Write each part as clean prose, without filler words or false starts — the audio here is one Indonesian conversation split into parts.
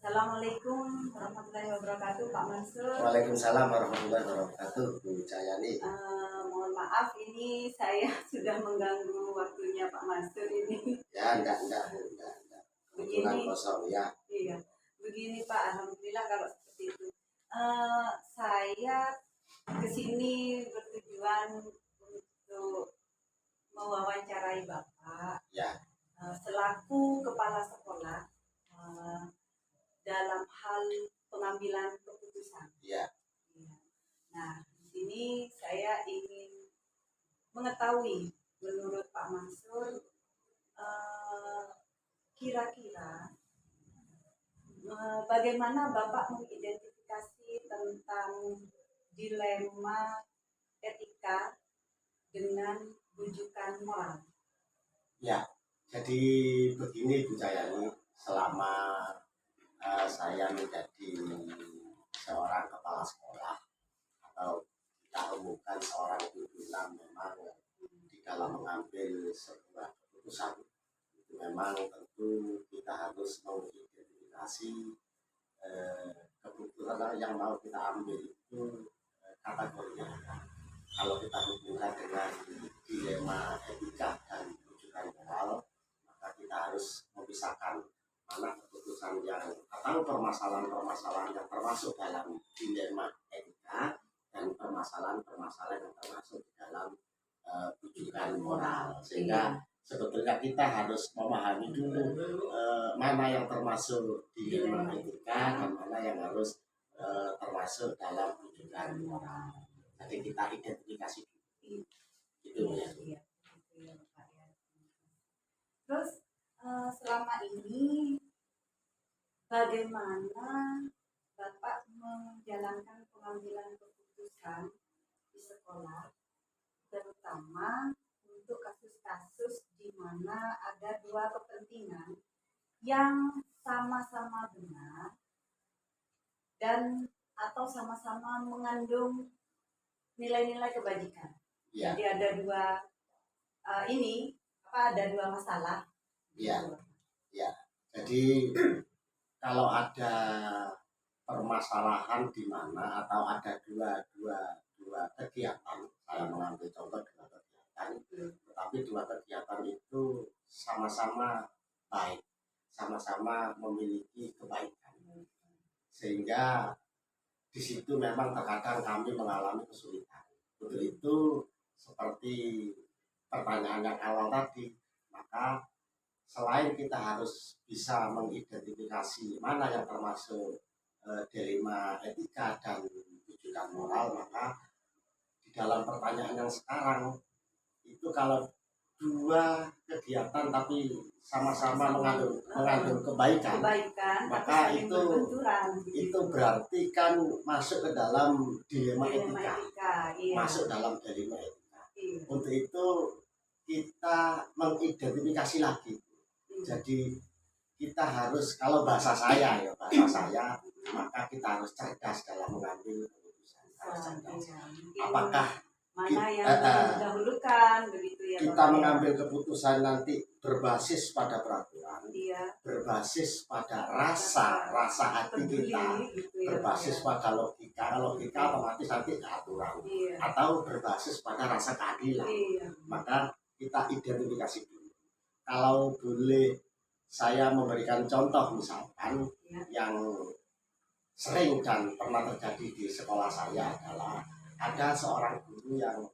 Assalamualaikum warahmatullahi wabarakatuh, Pak Mansur. Waalaikumsalam warahmatullahi wabarakatuh, Bu Cayani. Mohon maaf, ini saya sudah mengganggu waktunya Pak Mansur ini. Ya, enggak. Kebetulan Begini, kosong ya. iya, begini Pak. Alhamdulillah kalau seperti itu. Saya kesini bertujuan untuk mewawancarai Bapak Ya, selaku kepala sekolah dalam hal pengambilan keputusan. ya. Nah, di sini saya ingin mengetahui menurut Pak Mansur, kira-kira bagaimana Bapak mengidentifikasi tentang dilema etika dengan rujukan moral? Ya, jadi begini Bu Cayani, selama saya menjadi seorang kepala sekolah atau kita umumkan seorang pimpinan, memang di dalam mengambil sebuah keputusan itu memang tentu kita harus mengidentifikasi keputusan yang mau kita ambil itu kategorinya apa. Kalau kita hubungkan dengan dilema etika dan rujukan moral, maka kita harus memisahkan mana keputusan yang atau permasalahan-permasalahan yang termasuk dalam dilema etika dan permasalahan-permasalahan yang termasuk di dalam rujukan moral. Sehingga sebetulnya kita harus memahami dulu mana yang termasuk dilema etika dan mana yang harus termasuk dalam rujukan moral. Jadi kita identifikasi dulu. Gitu ya. Terus selama ini bagaimana Bapak menjalankan pengambilan keputusan di sekolah, terutama untuk kasus-kasus di mana ada dua kepentingan yang sama-sama benar dan atau sama-sama mengandung nilai-nilai kebajikan. Ya. Jadi ada dua ada dua masalah. Ya. Jadi kalau ada permasalahan di mana atau ada dua kegiatan, saya mengambil contoh dua kegiatan, tetapi dua kegiatan itu sama-sama baik, sama-sama memiliki kebaikan, sehingga di situ memang terkadang kami mengalami kesulitan. Untuk itu seperti pertanyaan yang awal tadi, maka selain kita harus bisa mengidentifikasi mana yang termasuk dilema etika dan rujukan moral, maka di dalam pertanyaan yang sekarang itu kalau dua kegiatan tapi sama-sama mengandung kebaikan, maka itu berarti kan masuk ke dalam dilema etika. Iya. Masuk dalam dilema etika. Iya. Untuk itu kita mengidentifikasi lagi. Jadi kita harus, kalau bahasa saya, maka kita harus cerdas dalam mengambil keputusan. Apakah mana yang didahulukan begitu ya? Kita mengambil keputusan nanti berbasis pada peraturan, berbasis pada rasa hati kita, berbasis pada logika otomatis nanti aturan, atau berbasis pada rasa keadilan. Maka kita identifikasi dulu. Kalau boleh saya memberikan contoh, misalkan yang sering dan pernah terjadi di sekolah saya adalah ada seorang guru yang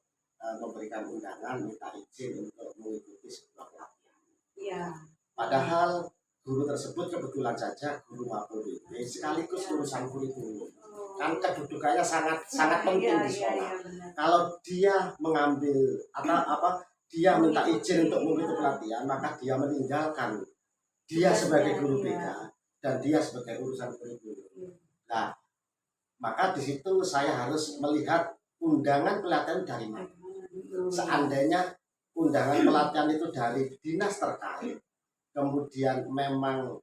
memberikan undangan, minta izin untuk mengikuti sebuah pelatihan. Ya. Padahal guru tersebut kebetulan saja guru mapel BP sekaligus lulusan kurikulum. Kan kedudukannya sangat penting di sekolah. Kalau dia mengambil dia minta izin untuk mengikuti pelatihan, maka dia meninggalkan dia sebagai guru BK dan dia sebagai urusan kurikulum. Nah, maka di situ saya harus melihat undangan pelatihan dari mana. Seandainya undangan pelatihan itu dari dinas terkait, kemudian memang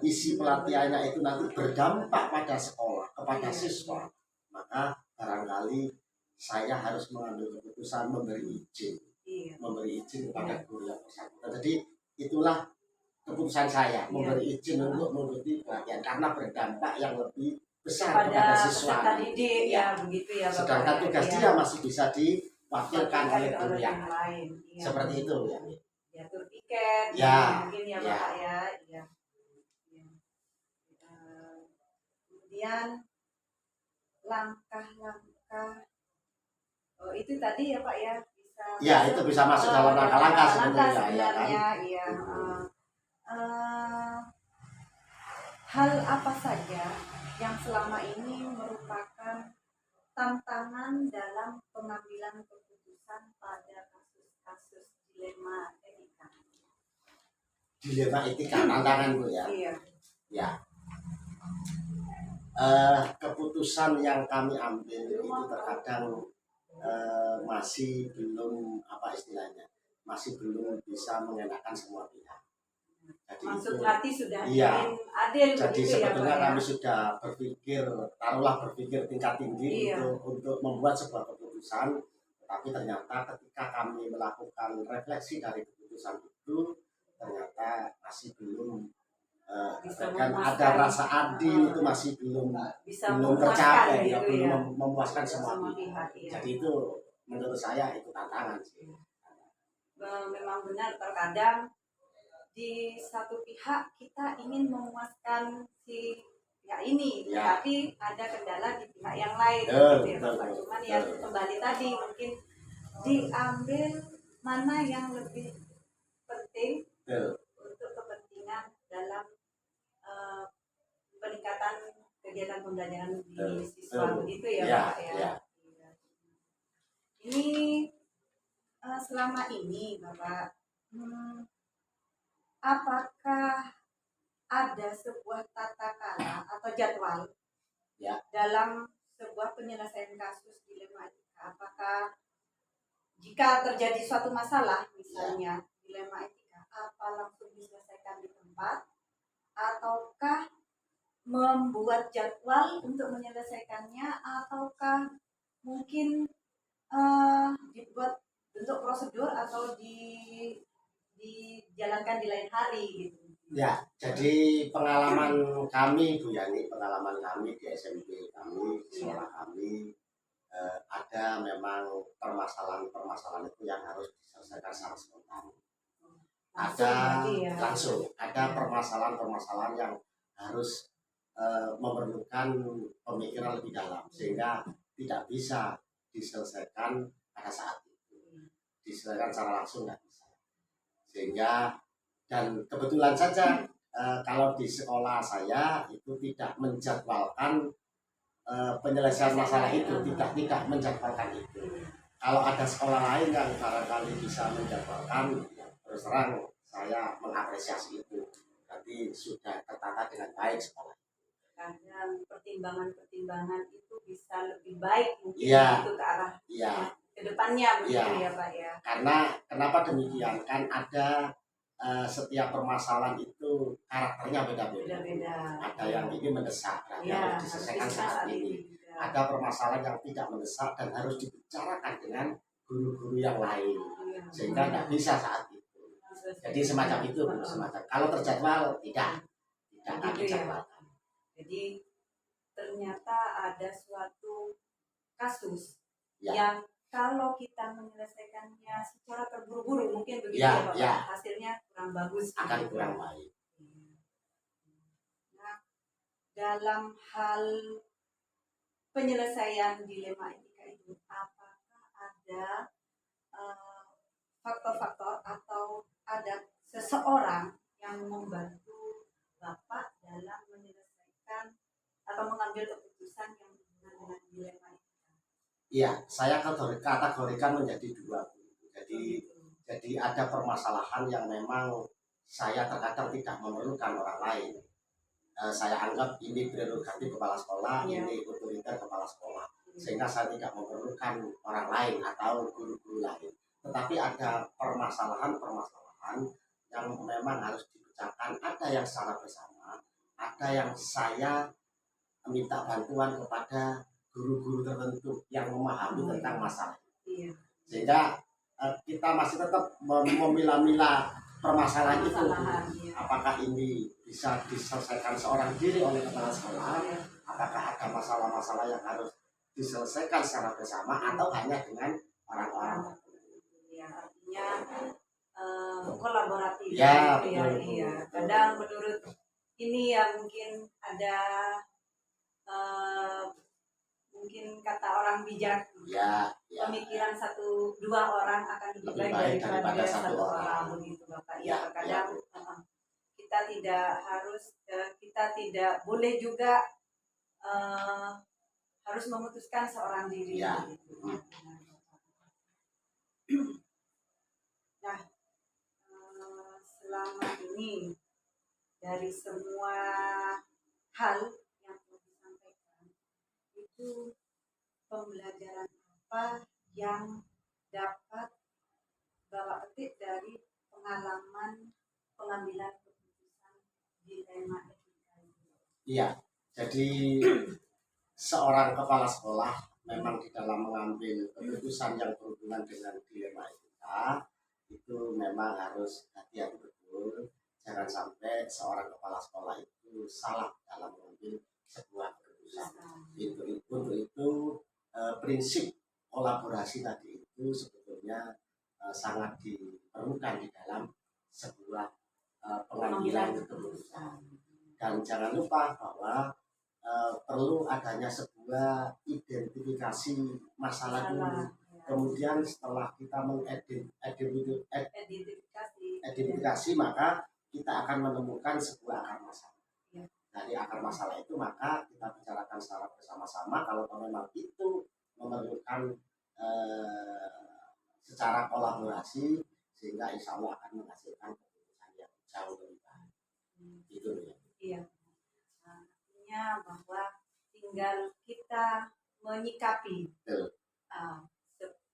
isi pelatihannya itu nanti berdampak pada sekolah, kepada siswa, maka barangkali saya harus mengambil keputusan memberi izin kepada guru yang bersangkutan. Jadi itulah keputusan saya memberi izin untuk mengikuti pelatihan karena berdampak yang lebih besar kepada siswa peserta didik ya begitu ya Bapak. Sedangkan tugas ya. dia masih bisa diwakilkan oleh guru yang lain. Seperti itu ya. Diatur tiket Ya, mungkin ya ya. Bapak ya. Ya. Kemudian langkah-langkah itu tadi ya Pak ya bisa. Ya itu bisa masuk dalam langkah-langkah sebenarnya. Ya. Hal apa saja yang selama ini merupakan tantangan dalam pengambilan keputusan pada kasus-kasus dilema etika? Dilema etika tantangan Bu ya. Iya. Ya. Keputusan yang kami ambil itu terkadang masih belum apa istilahnya, masih belum bisa mengenakan semua pihak. Jadi maksud itu, hati sudah iya, adil. Jadi sebetulnya ya, kami sudah berpikir, taruhlah berpikir tingkat tinggi untuk membuat sebuah keputusan. Tapi ternyata ketika kami melakukan refleksi dari keputusan itu, ternyata masih belum kan ada rasa adil itu masih belum tercapai, gitu belum memuaskan semua pihak. Jadi itu menurut saya itu tantangan sih. Memang benar terkadang di satu pihak kita ingin memuaskan si pihak ini, tapi ada kendala di pihak yang lain. Cuman ya kembali tadi mungkin diambil mana yang lebih penting untuk kepentingan dalam peningkatan kegiatan pembelajaran di siswa begitu ya Pak ya. Ini selama ini Bapak apakah ada sebuah tata cara atau jadwal dalam sebuah penyelesaian kasus dilema etika? Apakah jika terjadi suatu masalah, misalnya dilema etika, apa langsung diselesaikan di tempat, ataukah membuat jadwal untuk menyelesaikannya, ataukah mungkin dibuat bentuk prosedur atau dijalankan di lain hari gitu? Ya, jadi pengalaman kami Bu Yani, pengalaman kami di SMP kami, di sekolah kami, ada memang permasalahan-permasalahan itu yang harus diselesaikan secara spontan. Ada permasalahan-permasalahan yang harus memerlukan pemikiran lebih dalam sehingga tidak bisa diselesaikan pada saat itu, diselesaikan secara langsung nggak bisa. Sehingga dan kebetulan saja kalau di sekolah saya itu tidak menjadwalkan penyelesaian masalah itu, tidak menjadwalkan itu. Kalau ada sekolah lain yang barangkali bisa menjadwalkan, terus terang saya mengapresiasi itu. Berarti sudah tertata dengan baik sekolah. Karena pertimbangan-pertimbangan itu bisa lebih baik mungkin itu ke arah ke depannya begitu ya Pak ya. Karena kenapa demikian? Kan ada setiap permasalahan itu karakternya beda-beda. Ada yang ini mendesak dan harus diselesaikan saat ini. Ada permasalahan yang tidak mendesak dan harus dibicarakan dengan guru-guru yang lain, sehingga tidak bisa saat itu. Jadi semacam itu, semacam. Kalau terjadwal tidak akan dijadwalkan. Jadi ternyata ada suatu kasus yang kalau kita menyelesaikannya secara terburu-buru mungkin begitu Pak, hasilnya kurang bagus. Akan kurang baik. Nah, dalam hal penyelesaian dilema etika itu, apakah ada faktor-faktor atau ada seseorang yang membantu Bapak dalam menyelesaikan atau mengambil keputusan yang berhubungan dengan dilema etika? Iya, saya kategorikan menjadi dua. Jadi ada permasalahan yang memang saya terkadang tidak memerlukan orang lain. Saya anggap ini prerogatif kepala sekolah, ini otoriter kepala sekolah. Sehingga saya tidak memerlukan orang lain atau guru-guru lain. Tetapi ada permasalahan-permasalahan yang memang harus dibicarakan. Ada yang secara bersama, ada yang saya minta bantuan kepada guru-guru tertentu yang memahami tentang masalah. Sehingga kita masih tetap memilah-milah permasalahan itu. Iya. Apakah ini bisa diselesaikan seorang diri oleh kepala sekolah? Iya. Apakah ada masalah-masalah yang harus diselesaikan secara bersama atau hanya dengan orang-orang? Ya, artinya kolaboratif. Ya, ya, iya. Kadang menurut ini ya mungkin ada mungkin kata orang bijak. Ya. Pemikiran dua orang akan lebih baik daripada satu orang begitu Bapak. Ya, kadang kita tidak boleh juga harus memutuskan seorang diri. Ya. Gitu. Nah, selama ini dari semua hal yang telah disampaikan itu pembelajaran apa yang dapat Bapak petik dari pengalaman pengambilan keputusan dilema etika? Iya, jadi seorang kepala sekolah memang di dalam mengambil keputusan yang berhubungan dengan dilema etika itu memang harus hati-hati betul. Jangan sampai seorang kepala sekolah itu salah dalam mengambil sebuah keputusan. Untuk itu prinsip kolaborasi tadi itu sebetulnya sangat diperlukan di dalam sebuah pengambilan keputusan. Dan jangan lupa bahwa perlu adanya sebuah identifikasi masalah dulu. Kemudian setelah kita mengidentifikasi, maka kita akan menemukan sebuah akar masalah. Dari akar masalah itu maka kita bicarakan secara bersama-sama. Kalau memang itu memerlukan secara kolaborasi, sehingga insya Allah akan menghasilkan keputusan yang jauh lebih baik. Itu ya. Iya. Artinya bahwa tinggal kita menyikapi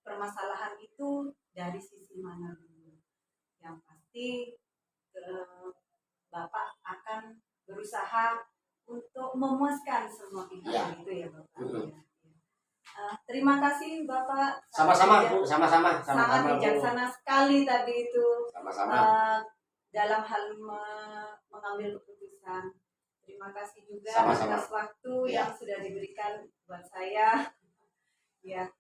permasalahan itu dari sisi mana dulu. Yang pasti Bapak akan berusaha untuk memuaskan semua pihak ya. Itu ya Bapak. Terima kasih Bapak. Sama-sama Bu, sama-sama. Sangat bijaksana sekali tadi itu. Sama-sama. Dalam hal mengambil keputusan. Terima kasih juga Sama-sama. atas waktu yang sudah diberikan buat saya. Ya.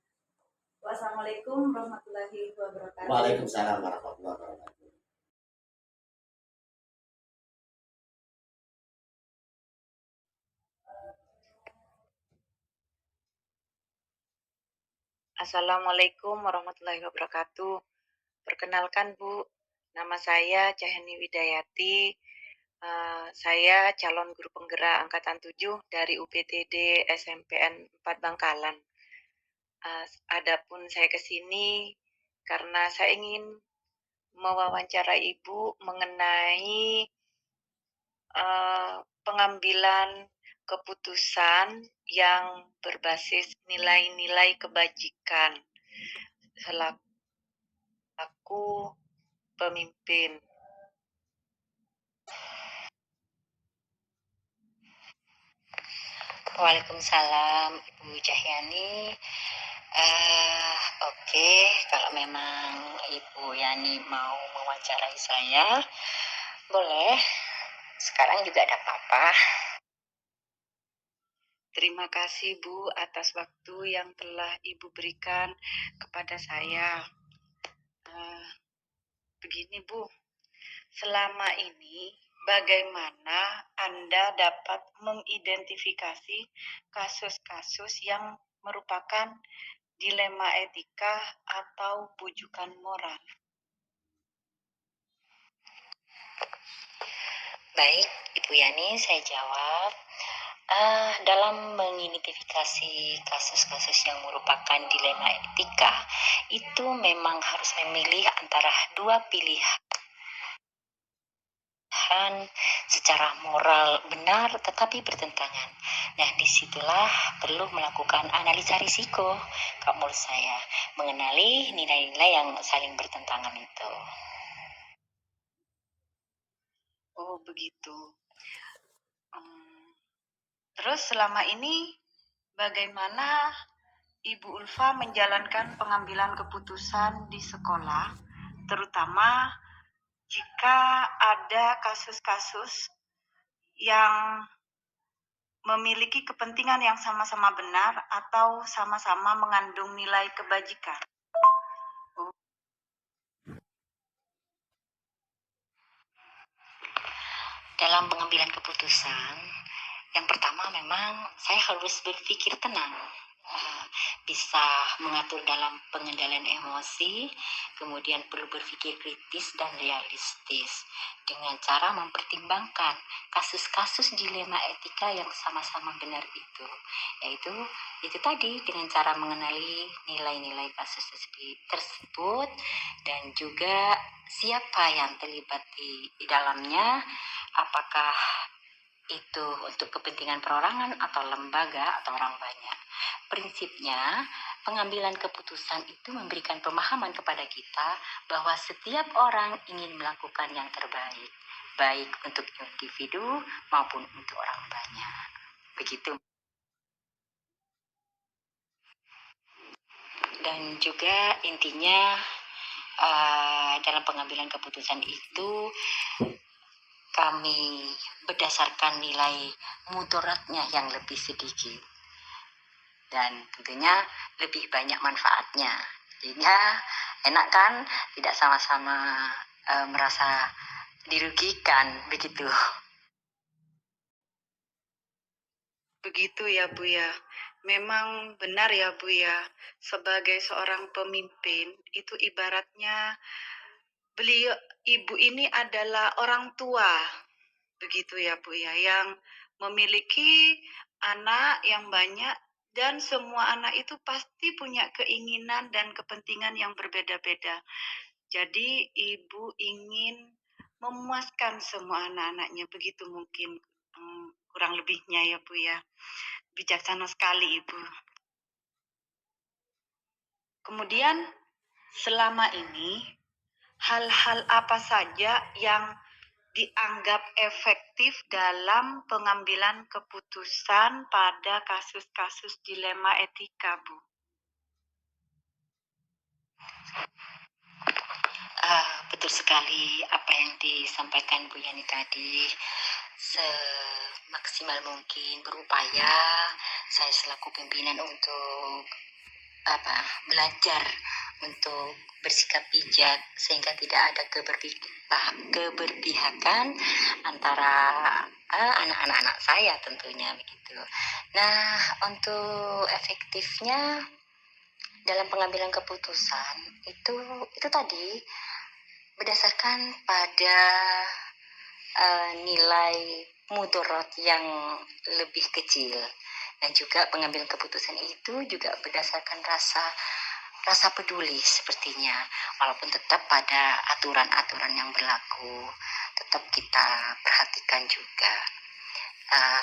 Wassalamualaikum warahmatullahi wabarakatuh. Waalaikumsalam warahmatullahi wabarakatuh. Assalamualaikum warahmatullahi wabarakatuh. Perkenalkan Bu, nama saya Cahyani Widayati. Saya calon guru penggerak angkatan 7 dari UPTD SMPN 4 Bangkalan. Adapun saya ke sini karena saya ingin mewawancarai Ibu mengenai pengambilan keputusan yang berbasis nilai-nilai kebajikan selaku pemimpin. Waalaikumsalam Ibu Cahyani. Oke, kalau memang Ibu Yani mau mewawancarai saya, boleh. Sekarang juga ada apa-apa. Terima kasih Bu atas waktu yang telah Ibu berikan kepada saya. Begini Bu, selama ini bagaimana Anda dapat mengidentifikasi kasus-kasus yang merupakan dilema etika atau bujukan moral? Baik, Ibu Yani, saya jawab. Dalam mengidentifikasi kasus-kasus yang merupakan dilema etika, itu memang harus memilih antara dua pilihan secara moral benar tetapi bertentangan. Nah, disitulah perlu melakukan analisa risiko, kalau menurut saya, mengenali nilai-nilai yang saling bertentangan itu. Oh, begitu. Terus selama ini bagaimana Ibu Ulfa menjalankan pengambilan keputusan di sekolah, terutama jika ada kasus-kasus yang memiliki kepentingan yang sama-sama benar atau sama-sama mengandung nilai kebajikan. Dalam pengambilan keputusan, yang pertama memang saya harus berpikir tenang, bisa mengatur dalam pengendalian emosi, kemudian perlu berpikir kritis dan realistis dengan cara mempertimbangkan kasus-kasus dilema etika yang sama-sama benar itu, yaitu itu tadi dengan cara mengenali nilai-nilai kasus tersebut dan juga siapa yang terlibat di dalamnya, apakah itu untuk kepentingan perorangan atau lembaga atau orang banyak. Prinsipnya, pengambilan keputusan itu memberikan pemahaman kepada kita bahwa setiap orang ingin melakukan yang terbaik, baik untuk individu maupun untuk orang banyak. Begitu. Dan juga intinya dalam pengambilan keputusan itu kami berdasarkan nilai mudaratnya yang lebih sedikit dan tentunya lebih banyak manfaatnya, sehingga enak kan, tidak sama-sama merasa dirugikan begitu. Begitu ya Bu ya. Memang benar ya Bu ya. Sebagai seorang pemimpin itu ibaratnya beliau, ibu ini adalah orang tua. Begitu ya Bu ya, yang memiliki anak yang banyak dan semua anak itu pasti punya keinginan dan kepentingan yang berbeda-beda. Jadi ibu ingin memuaskan semua anak-anaknya, begitu mungkin kurang lebihnya ya Bu ya. Bijaksana sekali Ibu. Kemudian selama ini hal-hal apa saja yang dianggap efektif dalam pengambilan keputusan pada kasus-kasus dilema etika, Bu? Betul sekali apa yang disampaikan Bu Yani tadi. Semaksimal mungkin berupaya saya selaku pimpinan untuk belajar untuk bersikap bijak sehingga tidak ada keberpihakan antara anak-anak saya tentunya begitu. Nah, untuk efektifnya dalam pengambilan keputusan itu tadi berdasarkan pada nilai mudarat yang lebih kecil, dan juga pengambilan keputusan itu juga berdasarkan rasa peduli sepertinya, walaupun tetap pada aturan-aturan yang berlaku tetap kita perhatikan juga.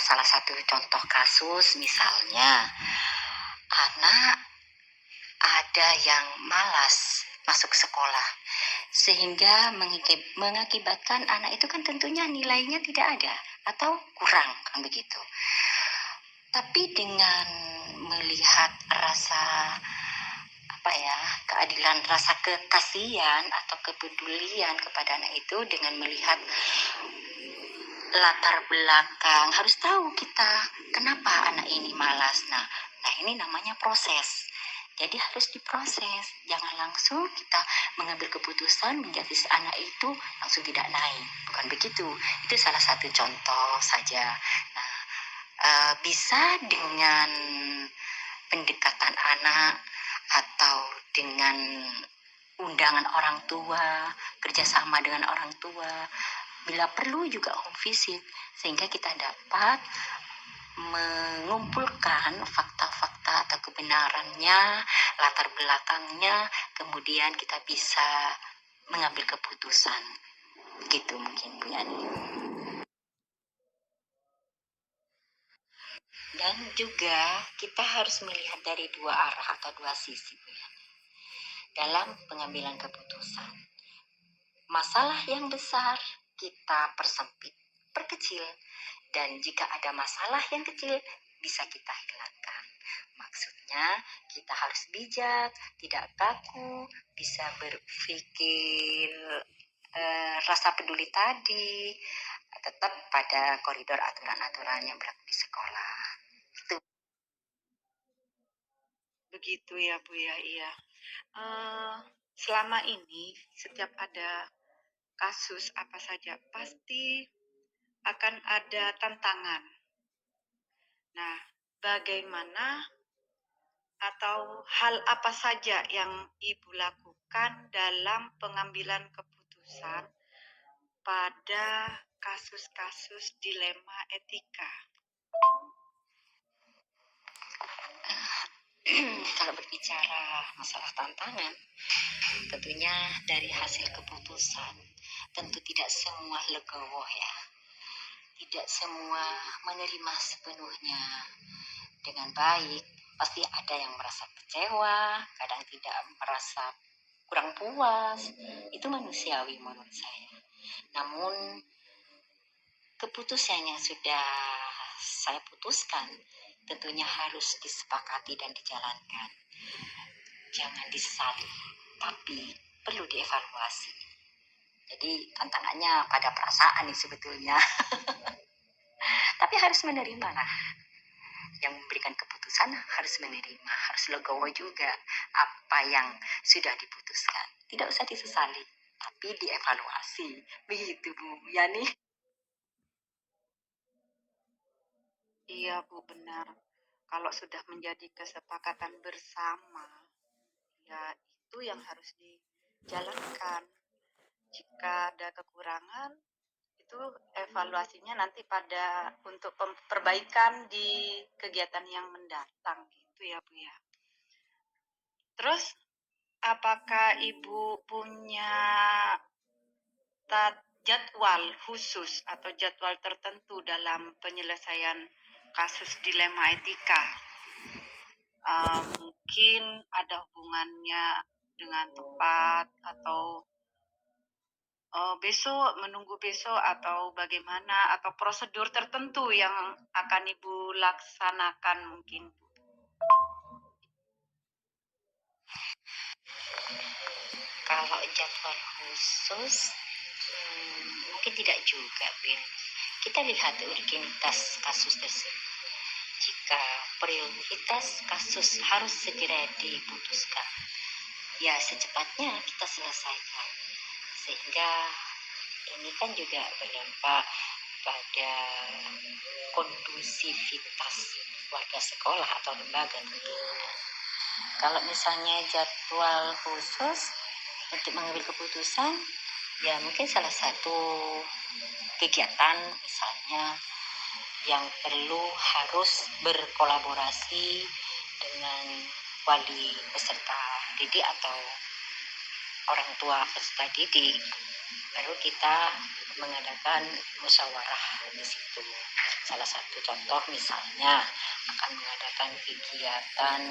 Salah satu contoh kasus misalnya anak ada yang malas masuk sekolah sehingga mengakibatkan anak itu kan tentunya nilainya tidak ada atau kurang kan begitu. Tapi dengan melihat rasa keadilan, rasa kekasihan atau kepedulian kepada anak itu, dengan melihat latar belakang, harus tahu kita kenapa anak ini malas. Nah ini namanya proses. Jadi harus diproses, jangan langsung kita mengambil keputusan menjadi anak itu langsung tidak naik, bukan begitu. Itu salah satu contoh saja. Nah, bisa dengan pendekatan anak atau dengan undangan orang tua, kerjasama dengan orang tua, bila perlu juga home visit, sehingga kita dapat mengumpulkan fakta-fakta atau kebenarannya, latar belakangnya, kemudian kita bisa mengambil keputusan. Gitu mungkin Bu Yani. Dan juga kita harus melihat dari dua arah atau dua sisi Bu Yani dalam pengambilan keputusan. Masalah yang besar kita perkecil, dan jika ada masalah yang kecil bisa kita hilangkan. Maksudnya kita harus bijak, tidak kaku, bisa berpikir rasa peduli tadi tetap pada koridor aturan-aturan yang berlaku di sekolah. Itu. Begitu ya Bu ya, iya. Selama ini setiap ada kasus apa saja pasti akan ada tantangan. Nah, bagaimana atau hal apa saja yang Ibu lakukan dalam pengambilan keputusan pada kasus-kasus dilema etika? Kalau berbicara masalah tantangan, tentunya dari hasil keputusan, tentu tidak semua legowo ya. Tidak semua menerima sepenuhnya dengan baik. Pasti ada yang merasa kecewa, kadang tidak merasa kurang puas. Itu manusiawi menurut saya. Namun keputusan yang sudah saya putuskan tentunya harus disepakati dan dijalankan. Jangan disesali, tapi perlu dievaluasi. Jadi tantangannya pada perasaan nih sebetulnya. Tapi harus menerima lah. Yang memberikan keputusan harus menerima, harus legowo juga apa yang sudah diputuskan. Tidak usah disesali, tapi dievaluasi. Begitu Bu Yani. Iya Bu, benar. Kalau sudah menjadi kesepakatan bersama, ya itu yang harus dijalankan. Jika ada kekurangan, itu evaluasinya nanti pada untuk perbaikan di kegiatan yang mendatang gitu ya Bu ya. Terus apakah Ibu punya jadwal khusus atau jadwal tertentu dalam penyelesaian kasus dilema etika? Mungkin ada hubungannya dengan tepat atau menunggu besok atau bagaimana atau prosedur tertentu yang akan Ibu laksanakan mungkin. Kalau jadwal khusus, mungkin tidak juga, Bir. Kita lihat urgenitas kasus tersebut. Jika prioritas kasus harus segera diputuskan, ya secepatnya kita selesaikan. Sehingga ini kan juga berdampak pada kondusivitas warga sekolah atau lembaga tentunya. Kalau misalnya jadwal khusus untuk mengambil keputusan, ya mungkin salah satu kegiatan misalnya yang perlu harus berkolaborasi dengan wali peserta didik atau orang tua peserta didik, baru kita mengadakan musyawarah di situ. Salah satu contoh misalnya akan mengadakan kegiatan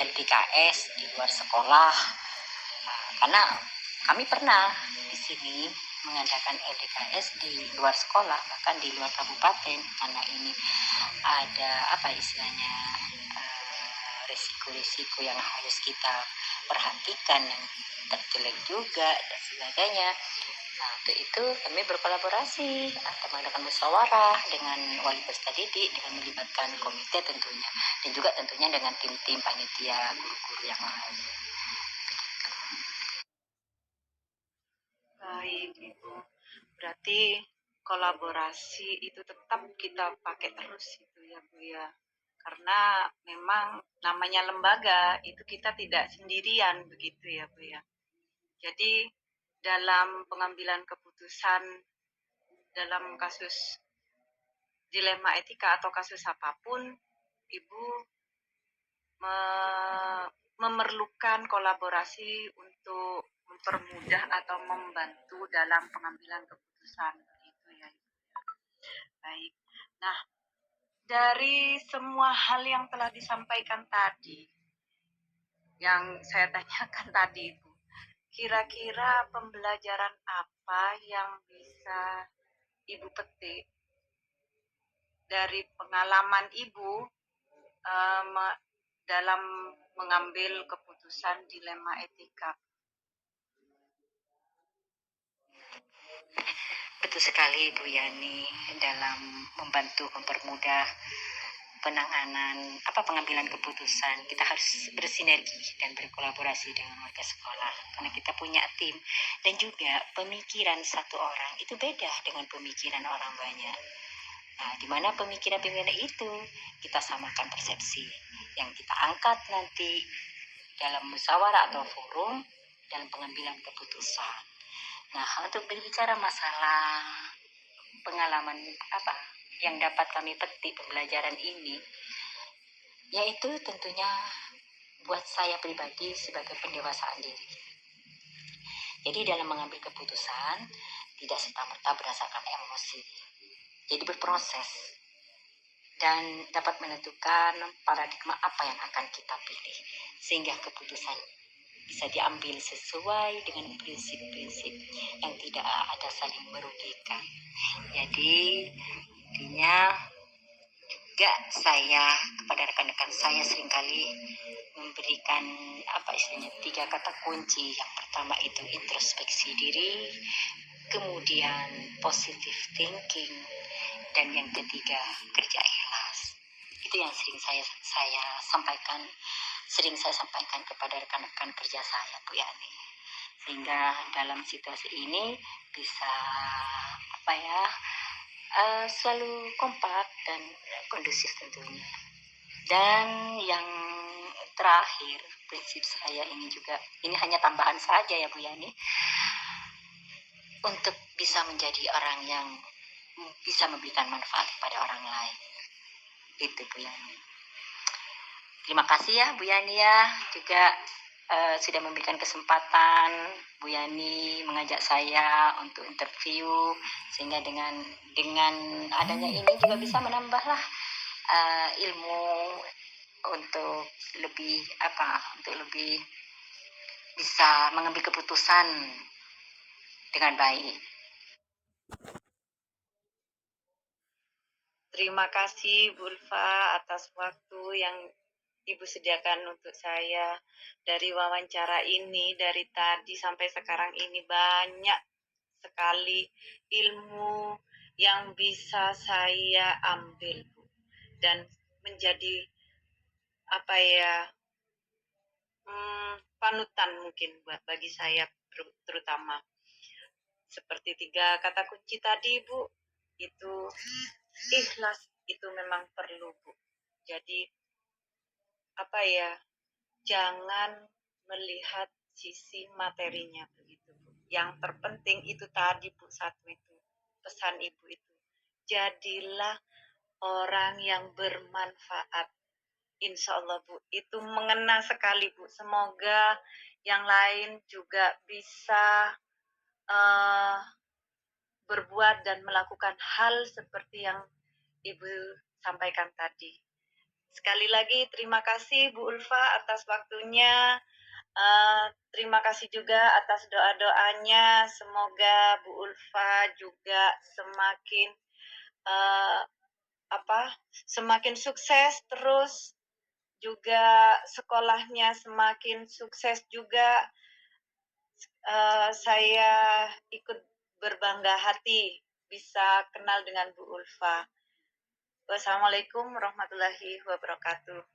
LDKS di luar sekolah. Karena kami pernah di sini mengadakan LDKS di luar sekolah, bahkan di luar kabupaten, karena ini ada apa istilahnya risiko-risiko yang harus kita perhatikan yang terjelek juga dan sebagainya. Nah, untuk itu kami berkolaborasi atau mengadakan musyawarah dengan wali peserta didik dengan melibatkan komite tentunya, dan juga tentunya dengan tim-tim panitia guru-guru yang lain. Baik Ibu, berarti kolaborasi itu tetap kita pakai terus itu ya Bu ya. Karena memang namanya lembaga itu kita tidak sendirian begitu ya Bu ya. Jadi dalam pengambilan keputusan dalam kasus dilema etika atau kasus apapun, Ibu memerlukan kolaborasi untuk mempermudah atau membantu dalam pengambilan keputusan begitu ya. Baik. Nah, dari semua hal yang telah disampaikan tadi, yang saya tanyakan tadi Ibu, kira-kira pembelajaran apa yang bisa Ibu petik dari pengalaman Ibu dalam mengambil keputusan dilema etika? Betul sekali Bu Yani, dalam membantu mempermudah pengambilan keputusan kita harus bersinergi dan berkolaborasi dengan warga sekolah karena kita punya tim, dan juga pemikiran satu orang itu beda dengan pemikiran orang banyak. Nah, di mana pemikiran-pemikiran itu kita samakan persepsi yang kita angkat nanti dalam musyawarah atau forum dalam pengambilan keputusan. Nah, untuk berbicara masalah pengalaman yang dapat kami petik pembelajaran ini, yaitu tentunya buat saya pribadi sebagai pendewasaan diri. Jadi dalam mengambil keputusan tidak serta-merta berdasarkan emosi. Jadi berproses dan dapat menentukan paradigma apa yang akan kita pilih sehingga keputusan bisa diambil sesuai dengan prinsip-prinsip yang tidak ada saling merugikan. Jadi intinya juga saya kepada rekan-rekan saya seringkali memberikan istilahnya 3 kata kunci. Yang pertama itu introspeksi diri, kemudian positive thinking, dan yang ketiga kerja ikhlas. Itu yang sering saya sampaikan kepada rekan-rekan kerja saya, Bu Yani, sehingga dalam situasi ini bisa selalu kompak dan kondusif tentunya. Dan yang terakhir, prinsip saya ini hanya tambahan saja ya Bu Yani, untuk bisa menjadi orang yang bisa memberikan manfaat kepada orang lain. Itu Bu Yani. Terima kasih ya Bu Yani ya, juga sudah memberikan kesempatan Bu Yani mengajak saya untuk interview, sehingga dengan adanya ini juga bisa menambahlah ilmu untuk lebih bisa mengambil keputusan dengan baik. Terima kasih Bu Ulfa atas waktu yang Ibu sediakan untuk saya. Dari wawancara ini, dari tadi sampai sekarang ini banyak sekali ilmu yang bisa saya ambil, Bu. Dan menjadi panutan mungkin bagi saya terutama. Seperti 3 kata kunci tadi, Bu. Itu ikhlas itu memang perlu, Bu. Jadi jangan melihat sisi materinya begitu, Bu. Yang terpenting itu tadi, Bu, satu itu pesan Ibu itu. Jadilah orang yang bermanfaat. Insya Allah, Bu, itu mengena sekali, Bu. Semoga yang lain juga bisa berbuat dan melakukan hal seperti yang Ibu sampaikan tadi. Sekali lagi terima kasih Bu Ulfa atas waktunya. Terima kasih juga atas doa-doanya. Semoga Bu Ulfa juga semakin sukses terus, juga sekolahnya semakin sukses juga. Saya ikut berbangga hati bisa kenal dengan Bu Ulfa. Wassalamualaikum warahmatullahi wabarakatuh.